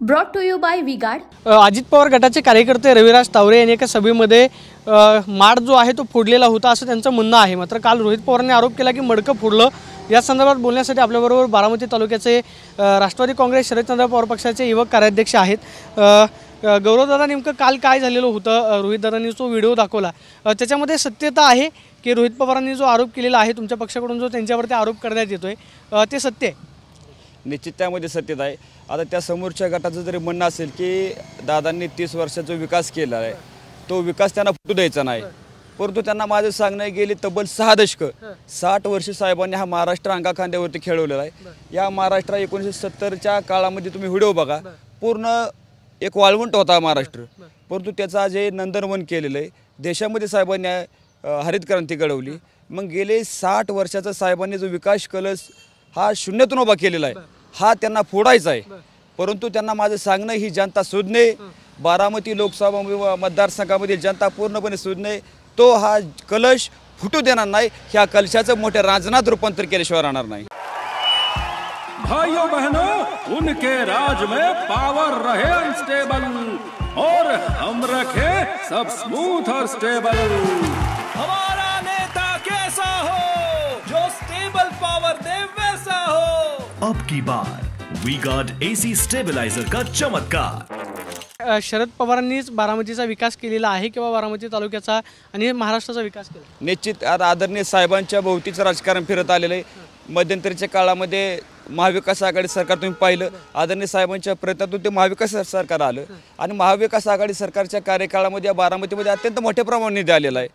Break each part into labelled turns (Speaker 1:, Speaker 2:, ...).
Speaker 1: Brought to you by V-Guard.
Speaker 2: Ajit Pawar गटाचे कार्यकर्ते रविराज तावरे यांनी एका सभेमध्ये माड जो आहे तो फोडलेला होता असं त्यांचं म्हणणं आहे। मात्र काल रोहित पवारांनी आरोप केला की मडकं फोडलं। या संदर्भात बोलण्यासाठी आपल्याबरोबर बारामती तालुक्याचे राष्ट्रवादी काँग्रेस शरदचंद्र पवार पक्षाचे युवक कार्याध्यक्ष आहेत। गौरवदादा, नेमकं काल काय झालेलं होतं? रोहितदादांनी जो व्हिडिओ दाखवला त्याच्यामध्ये सत्यता आहे की रोहित पवारांनी जो आरोप केलेला आहे तुमच्या पक्षाकडून जो त्यांच्यावरती आरोप करण्यात येतोय ते सत्य आहे?
Speaker 3: निश्चित त्यामध्ये सत्यता आहे। आता त्या समोरच्या गटाचं जरी म्हणणं असेल की दादांनी 30 वर्षाचा विकास केला आहे, तो विकास त्यांना फुटू द्यायचा नाही, परंतु त्यांना माझं सांगणं गेली तब्बल 6 दशकं 60 वर्ष साहेबांनी हा महाराष्ट्र अंगाखांद्यावरती खेळवलेला आहे। या महाराष्ट्र 1970च्या काळामध्ये तुम्ही व्हिडिओ बघा, पूर्ण एक वाळवंट होता महाराष्ट्र, परंतु त्याचं आज हे नंदनवन केलेलं आहे। देशामध्ये साहेबांनी हरित क्रांती घडवली। मग गेले 60 वर्षाचा साहेबांनी जो विकास कलश हा शून्यातून उभा केलेला आहे, हा त्यांना फोडायचा आहे। परंतु त्यांना माझं सांगणं ही जनता सुज्ञे, बारामती लोकसभा मतदारसंघामध्ये जनता पूर्णपणे सुज्ञे, तो हा कलश फुटू देणार नाही। ह्या कलशाचं मोठ्या राजनात रूपांतर केल्याशिवाय राहणार नाही।
Speaker 4: भाइयों बहनों, उनके राज में पावर रहे अनस्टेबल और हम रखे सब स्मूथ और स्टेबल। हमारा नेता कैसा हो जो स्टेबल पावर दे वैसा हो।
Speaker 5: अब की बार वी गार्ड एसी स्टेबलाइजर का चमत्कार।
Speaker 2: शरद पवारांनीच बारामतीचा विकास केलेला आहे किंवा बारामती तालुक्याचा आणि महाराष्ट्राचा विकास केला?
Speaker 3: निश्चित आदरणीय साहेबांच्या भोवतीचं राजकारण फिरत आलेलं आहे। मध्यंतरीच्या काळामध्ये महाविकास आघाडी सरकार तुम्ही पाहिलं, आदरणीय साहेबांच्या प्रयत्नातून ते महाविकास सरकार आलं आणि महाविकास आघाडी सरकारच्या कार्यकाळामध्ये या बारामतीमध्ये अत्यंत मोठ्या प्रमाणात निधी आलेला आहे।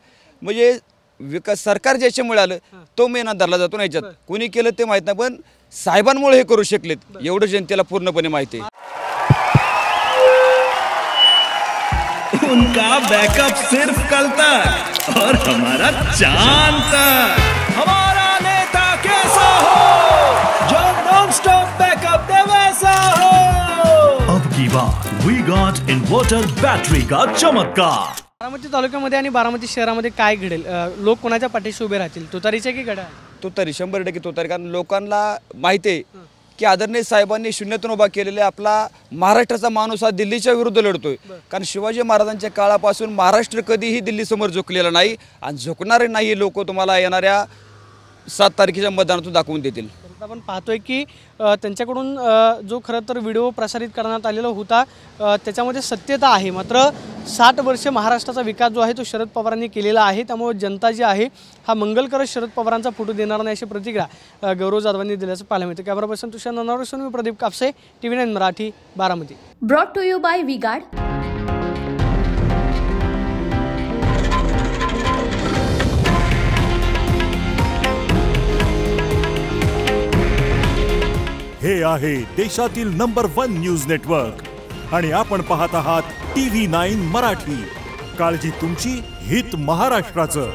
Speaker 3: म्हणजे विकास सरकार ज्याच्यामुळे आलं तो मेहनत धरला जातो ना, याच्यात कुणी केलं ते माहीत नाही, पण साहेबांमुळे हे करू शकलेत एवढं जनतेला पूर्णपणे माहिती आहे।
Speaker 5: उनका बैकअप सिर्फ कल तक और हमारा चांद तक।
Speaker 4: हमारा नेता कैसा हो जो नॉन स्टॉप बैकअप दे वैसा हो।
Speaker 5: अब की बार वी गॉट इन्वर्टर बैटरी का चमत्कार।
Speaker 2: बारामती तालुक्यामध्ये आणि बारामती शहरामध्ये काय घडेल? लोक कोणाच्या पाठीशी उभे राहतील, तुतारीचे की घड्याळ?
Speaker 3: तुतारी, 100% तुतारी। कारण लोकांना माहिती आहे की आदरणीय साहेबांनी शून्यातून उभा केलेला आपला महाराष्ट्राचा माणूस हा दिल्लीच्या विरुद्ध लढतोय। कारण शिवाजी महाराजांच्या काळापासून महाराष्ट्र कधीही दिल्लीसमोर झुकलेला नाही आणि झुकणारे नाही लोक तुम्हाला येणाऱ्या 7 तारखेच्या मतदानातून दाखवून देतील।
Speaker 2: आपण पाहतोय की त्यांच्याकडून जो खरं तर व्हिडिओ प्रसारित करण्यात आलेला होता त्याच्यामध्ये सत्यता आहे। मात्र 60 वर्ष महाराष्ट्राचा विकास जो आहे तो शरद पवारांनी केलेला आहे, त्यामुळे जनता जी आहे हा मंगल करत शरद पवारांचा फोटो देणार नाही अशी प्रतिक्रिया गौरव जाधवांनी दिल्याचं पाहायला मिळतं। कॅमेरा पर्सन तुषार ननावरेसह मी Pradeep Kapse, TV9 Marathi, Baramati.
Speaker 1: Brought to you by V-Guard.
Speaker 6: हे आहे देशातील नंबर 1 न्यूज नेटवर्क आणि आपण पाहत आहात TV9 मराठी। काळजी तुमची, हित महाराष्ट्राचं।